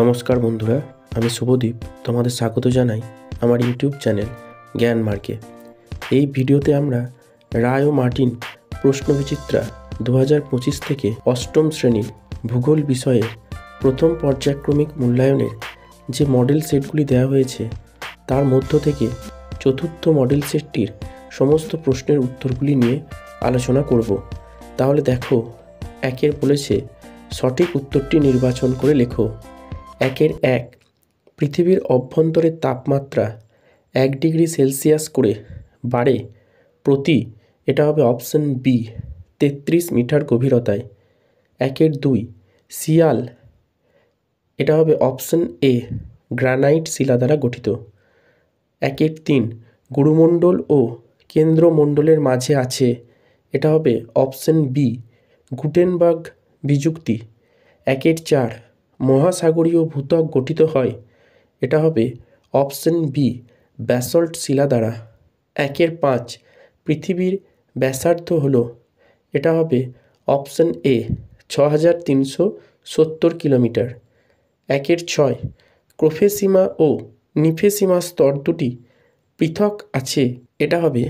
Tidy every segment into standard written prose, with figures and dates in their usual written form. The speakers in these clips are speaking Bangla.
নমস্কার বন্ধুরা, আমি শুভদীপ তোমাদের স্বাগত জানাই আমার ইউটিউব চ্যানেল জ্ঞান মার্গে। এই ভিডিওতে আমরা রায় ও মার্টিন প্রশ্নবিচিত্রা 2025 থেকে অষ্টম শ্রেণীর ভূগোল বিষয়ের প্রথম পর্যায়ক্রমিক মূল্যায়নের যে মডেল সেটগুলি দেওয়া হয়েছে তার মধ্য থেকে চতুর্থ মডেল সেটটির সমস্ত প্রশ্নের উত্তরগুলি নিয়ে আলোচনা করব। তাহলে দেখো, একের বলেছে সঠিক উত্তরটি নির্বাচন করে লেখো। 1 পৃথিবীর অভ্যন্তরের তাপমাত্রা 1 ডিগ্রি সেলসিয়াস করে বাড়ে প্রতি, এটা হবে অপশন বি, 33 মিটার গভীরতায়। 2 শিয়াল, এটা হবে অপশন এ, গ্রানাইট শিলা দ্বারা গঠিত। 3 গুরুমণ্ডল ও কেন্দ্রমণ্ডলের মাঝে আছে, এটা হবে অপশন বি, গুটেনবার্গ বিযুক্তি। 4 মহাসাগরীয় ভূত্বক গঠিত হয়, এটা হবে অপশন বি, ব্যাসল্ট শিলা দ্বারা। 5 পৃথিবীর ব্যাসার্ধ হলো, এটা হবে অপশন এ, 6370 কিলোমিটার। 6 ক্রোফেসিমা ও নিফেসিমা স্তর দুটি পৃথক আছে, এটা হবে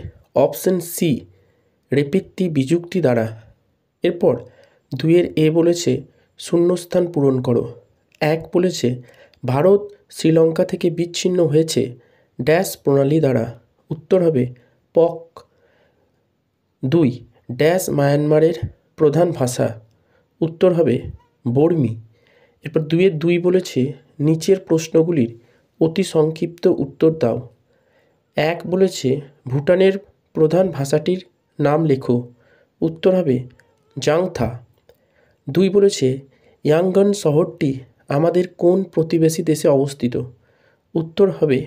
অপশন সি, রেপিত্তি বিযুক্তি দ্বারা। এরপর 2 এ বলেছে শূন্যস্থান পূরণ করো। 1 বলেছে ভারত শ্রীলঙ্কা থেকে বিচ্ছিন্ন হয়েছে ড্যাশ প্রণালী দ্বারা, উত্তর হবে পক। 2 ড্যাশ মায়ানমারের প্রধান ভাষা, উত্তর হবে বর্মী। এরপর 2 বলেছে নিচের প্রশ্নগুলির অতি সংক্ষিপ্ত উত্তর দাও। 1 বলেছে ভুটানের প্রধান ভাষাটির নাম লেখো, উত্তর হবে জাংথা। 2 বলেছে ইয়াঙ্গন শহরটি আমাদের কোন প্রতিবেশী দেশে অবস্থিত, উত্তর হবে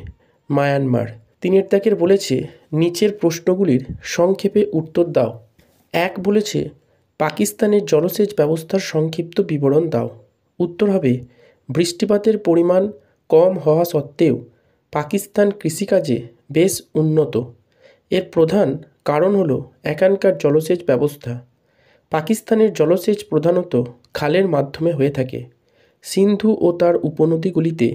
মায়ানমার। 3 বলেছে নিচের প্রশ্নগুলির সংক্ষেপে উত্তর দাও। 1 বলেছে পাকিস্তানের জলসেচ ব্যবস্থার সংক্ষিপ্ত বিবরণ দাও, উত্তর হবে বৃষ্টিপাতের পরিমাণ কম হওয়া সত্ত্বেও পাকিস্তান কৃষিকাজে বেশ উন্নত। এর প্রধান কারণ হলো এখানকার জলসেচ ব্যবস্থা। পাকিস্তানের জলসেচ প্রধানত খালের মাধ্যমে হয়ে থাকে। সিন্ধু ও তার উপনদীগুলিতে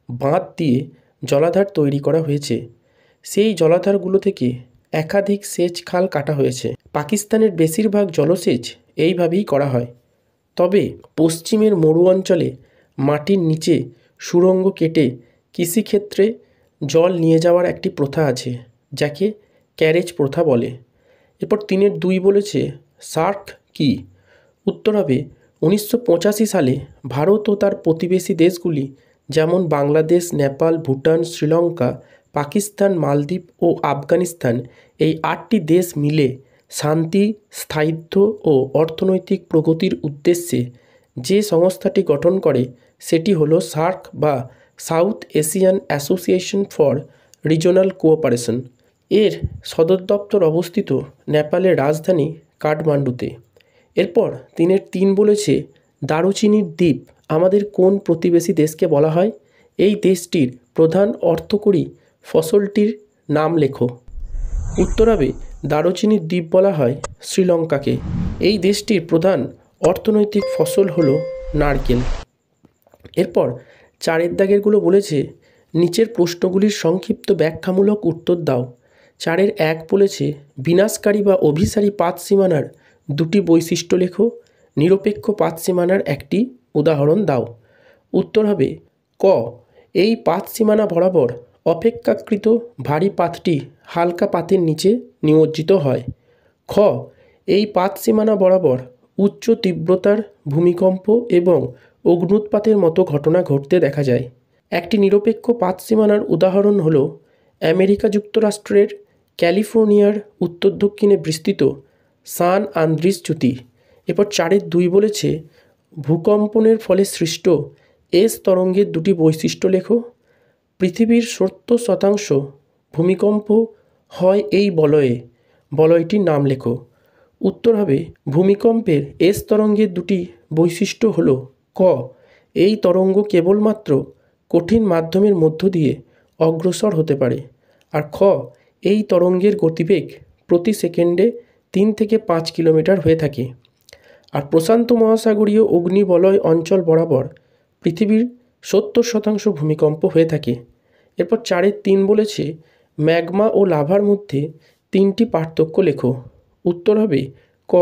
বাঁধ দিয়ে জলাধার তৈরি করা হয়েছে। সেই জলাধারগুলো থেকে একাধিক সেচ খাল কাটা হয়েছে। পাকিস্তানের বেশিরভাগ জলসেচ এইভাবেই করা হয়। তবে পশ্চিমের মরু অঞ্চলে মাটির নিচে সুড়ঙ্গ কেটে কৃষিক্ষেত্রে জল নিয়ে যাওয়ার একটি প্রথা আছে, যাকে ক্যারেজ প্রথা বলে। এরপর 3 বলেছে সার্ক কি, উত্তর হবে 1985 সালে ভারত ও তার প্রতিবেশী দেশগুলি যেমন বাংলাদেশ, নেপাল, ভুটান, শ্রীলঙ্কা, পাকিস্তান, মালদ্বীপ ও আফগানিস্তান, এই 8টি দেশ মিলে শান্তি, স্থায়িত্ব ও অর্থনৈতিক প্রগতির উদ্দেশ্যে যে সংস্থাটি গঠন করে সেটি হলো সার্ক বা south Asian association for regional cooperation. এর সদর দপ্তর অবস্থিত নেপালের রাজধানী কাঠমান্ডুতে। এরপর 3 বলেছে দারুচিনির দ্বীপ আমাদের কোন প্রতিবেশী দেশকে বলা হয়, এই দেশটির প্রধান অর্থকরী ফসলটির নাম লেখো, উত্তর হবে দারুচিনির দ্বীপ বলা হয় শ্রীলঙ্কাকে। এই দেশটির প্রধান অর্থনৈতিক ফসল হলো নারকেল। এরপর 4 বলেছে নিচের প্রশ্নগুলির সংক্ষিপ্ত ব্যাখ্যামূলক উত্তর দাও। 1 বলেছে বিনাশকারী বা অভিসারী পাত সীমানার 2টি বৈশিষ্ট্য লেখো, নিরপেক্ষ পাত সীমানার একটি উদাহরণ দাও, উত্তর হবে ক, এই পাত সীমানা বরাবর অপেক্ষাকৃত ভারী পাতটি হালকা পাতের নিচে নিমজ্জিত হয়। খ, এই পাত সীমানা বরাবর উচ্চ তীব্রতার ভূমিকম্প এবং অগ্ন্যুৎপাতের মতো ঘটনা ঘটতে দেখা যায়। একটি নিরপেক্ষ পাত সীমানার উদাহরণ হলো আমেরিকা যুক্তরাষ্ট্রের ক্যালিফোর্নিয়ার উত্তর দক্ষিণে বিস্তৃত সান আন্দ্রিস চ্যুতি। এরপর 4 বলেছে ভূকম্পনের ফলে সৃষ্ট এস তরঙ্গের 2টি বৈশিষ্ট্য লেখো। পৃথিবীর 70% ভূমিকম্প হয় এই বলয়টির নাম লেখো, উত্তর হবে ভূমিকম্পের এস তরঙ্গের 2টি বৈশিষ্ট্য হলো ক, এই তরঙ্গ কেবলমাত্র কঠিন মাধ্যমের মধ্য দিয়ে অগ্রসর হতে পারে, আর খ, এই তরঙ্গের গতিবেগ প্রতি সেকেন্ডে 3 থেকে 5 কিলোমিটার হয়ে থাকে। আর প্রশান্ত মহাসাগরীয় অগ্নিবলয় অঞ্চল বরাবর পৃথিবীর 70% ভূমিকম্প হয়ে থাকে। এরপর 4-3 বলেছে ম্যাগমা ও লাভার মধ্যে 3টি পার্থক্য লেখো। উত্তর হবে ক।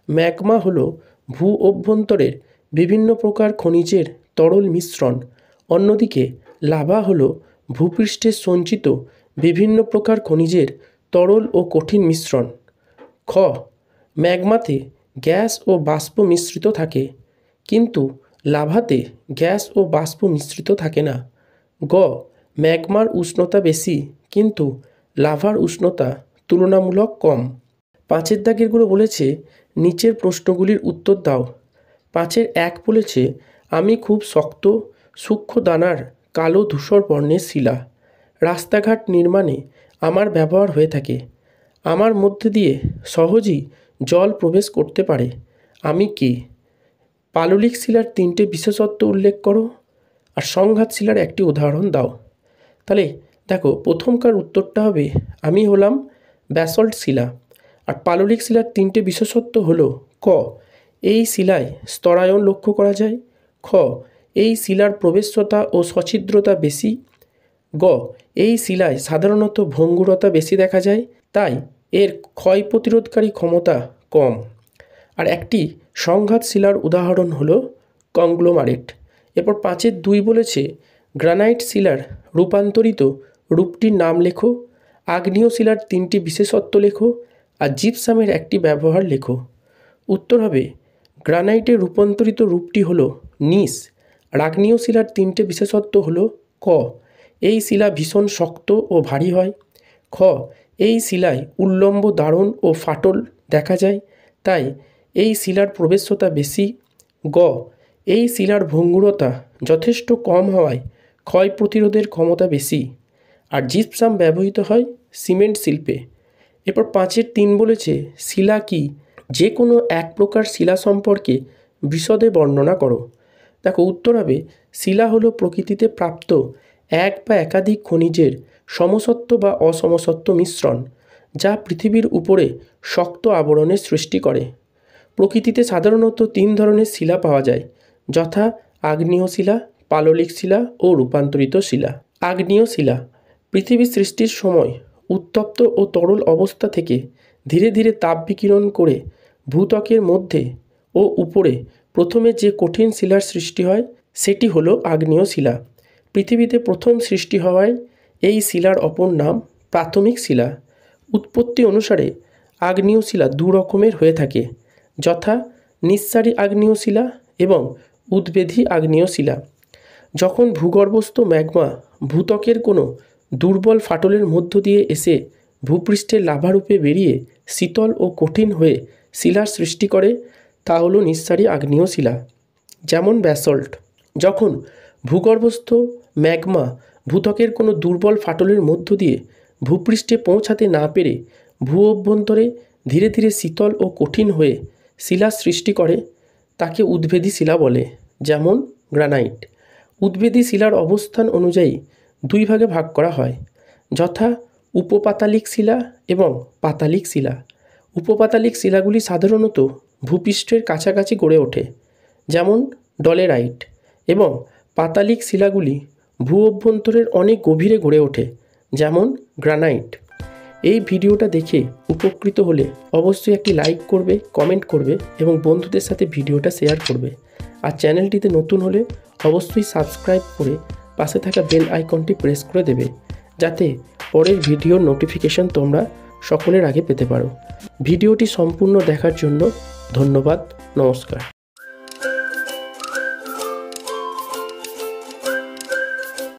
ম্যাগমা হলো ভূ অভ্যন্তরের বিভিন্ন প্রকার খনিজের তরল মিশ্রণ। অন্যদিকে লাভা হলো ভূপৃষ্ঠে সঞ্চিত বিভিন্ন প্রকার খনিজের তরল ও কঠিন মিশ্রণ। খ। ম্যাগমাতে গ্যাস ও বাষ্প মিশ্রিত থাকে, কিন্তু লাভাতে গ্যাস ও বাষ্প মিশ্রিত থাকে না। গ। ম্যাগমার উষ্ণতা বেশি, কিন্তু লাভার উষ্ণতা তুলনামূলক কম। 5-এর দাগেরগুলো বলেছে নিচের প্রশ্নগুলির উত্তর দাও। 5-1 বলেছে আমি খুব শক্ত সূক্ষ্ম দানার কালো ধূসর বর্ণের শিলা। রাস্তাঘাট নির্মাণে আমার ব্যবহার হয়ে থাকে। আমার মধ্যে দিয়ে সহজেই জল প্রবেশ করতে পারে। আমি কে? পাললিক শিলার 3টে বিশেষত্ব উল্লেখ করো আর সংঘাত শিলার একটি উদাহরণ দাও। তাহলে দেখো, প্রথমকার উত্তরটা হবে আমি হলাম ব্যাসল্ট শিলা। আর পাললিক শিলার 3টে বিশেষত্ব হলো ক। এই শিলায় স্তরায়ন লক্ষ্য করা যায়। খ। এই শিলার প্রবেশ্যতা ও সছিদ্রতা বেশি। গ। এই শিলায় সাধারণত ভঙ্গুরতা বেশি দেখা যায়, তাই এর ক্ষয় প্রতিরোধকারী ক্ষমতা কম। আর একটি সংঘাত শিলার উদাহরণ হলো কংগ্লোমারেট। এরপর 5-2 বলেছে গ্রানাইট শিলার রূপান্তরিত রূপটির নাম লেখো। আগ্নেয় শিলার 3টি বিশেষত্ব লেখো আর জিপসামের একটি ব্যবহার লেখো। উত্তর হবে গ্রানাইটের রূপান্তরিত রূপটি হলো নিস। আর আগ্নেয় শিলার 3টে বিশেষত্ব হলো ক। এই শিলা ভীষণ শক্ত ও ভারী হয়। খ। এই শিলায় উল্লম্ব দারণ ও ফাটল দেখা যায়, তাই এই শিলার প্রবেশ্যতা বেশি। গ। এই শিলার ভঙ্গুরতা যথেষ্ট কম হওয়ায় ক্ষয় প্রতিরোধের ক্ষমতা বেশি। আর জিপসাম ব্যবহৃত হয় সিমেন্ট শিল্পে। এরপর 5-3 বলেছে শিলা কি? যে কোনো এক প্রকার শিলা সম্পর্কে বিশদে বর্ণনা করো। দেখো, উত্তর হবে শিলা হলো প্রকৃতিতে প্রাপ্ত এক বা একাধিক খনিজের সমসত্ব বা অসমসত্ব মিশ্রণ, যা পৃথিবীর উপরে শক্ত আবরণের সৃষ্টি করে। প্রকৃতিতে সাধারণত 3 ধরনের শিলা পাওয়া যায়, যথা আগ্নেয় শিলা, পাললিক শিলা ও রূপান্তরিত শিলা। আগ্নেয় শিলা পৃথিবী সৃষ্টির সময় উত্তপ্ত ও তরল অবস্থা থেকে ধীরে ধীরে তাপ বিকিরণ করে ভূত্বকের মধ্যে ও উপরে প্রথমে যে কঠিন শিলার সৃষ্টি হয় সেটি হলো আগ্নেয় শিলা। পৃথিবীতে প্রথম সৃষ্টি হওয়ায় এই শিলার অপর নাম প্রাথমিক শিলা। উৎপত্তি অনুসারে আগ্নেয় শিলা 2 রকমের হয়ে থাকে, যথা নিঃসারী আগ্নেয় শিলা এবং উদ্বেধী আগ্নেয় শিলা। যখন ভূগর্ভস্থ ম্যাগমা ভূত্বকের কোনো দুর্বল ফাটলের মধ্য দিয়ে এসে ভূপৃষ্ঠের লাভারূপে বেরিয়ে শীতল ও কঠিন হয়ে শিলার সৃষ্টি করে, তা হলো নিঃসারী আগ্নেয় শিলা, যেমন ব্যাসল্ট। যখন ভূগর্ভস্থ ম্যাগমা ভূত্বকের কোনো দুর্বল ফাটলের মধ্য দিয়ে ভূপৃষ্ঠে পৌঁছাতে না পেরে ভূ অভ্যন্তরে ধীরে ধীরে শীতল ও কঠিন হয়ে শিলার সৃষ্টি করে, তাকে উদ্বেধী শিলা বলে, যেমন গ্রানাইট। উদ্বেধী শিলার অবস্থান অনুযায়ী 2 ভাগে ভাগ করা হয়, যথা উপপাতালিক শিলা এবং পাতালিক শিলা। উপপাতালিক শিলাগুলি সাধারণত ভূপৃষ্ঠের কাছাকাছি গড়ে ওঠে, যেমন ডলেরাইট, এবং পাতালিক শিলাগুলি ভূ অভ্যন্তরের অনেক গভীরে গড়ে ওঠে, যেমন গ্রানাইট। এই ভিডিওটা দেখে উপকৃত হলে অবশ্যই একটি লাইক করবে, কমেন্ট করবে এবং বন্ধুদের সাথে ভিডিওটা শেয়ার করবে। আর চ্যানেলটিতে নতুন হলে অবশ্যই সাবস্ক্রাইব করে পাশে থাকা বেল আইকনটি প্রেস করে দেবে, যাতে পরের ভিডিওর নোটিফিকেশন তোমরা সকলের আগে পেতে পারো। ভিডিওটি সম্পূর্ণ দেখার জন্য ধন্যবাদ। নমস্কার।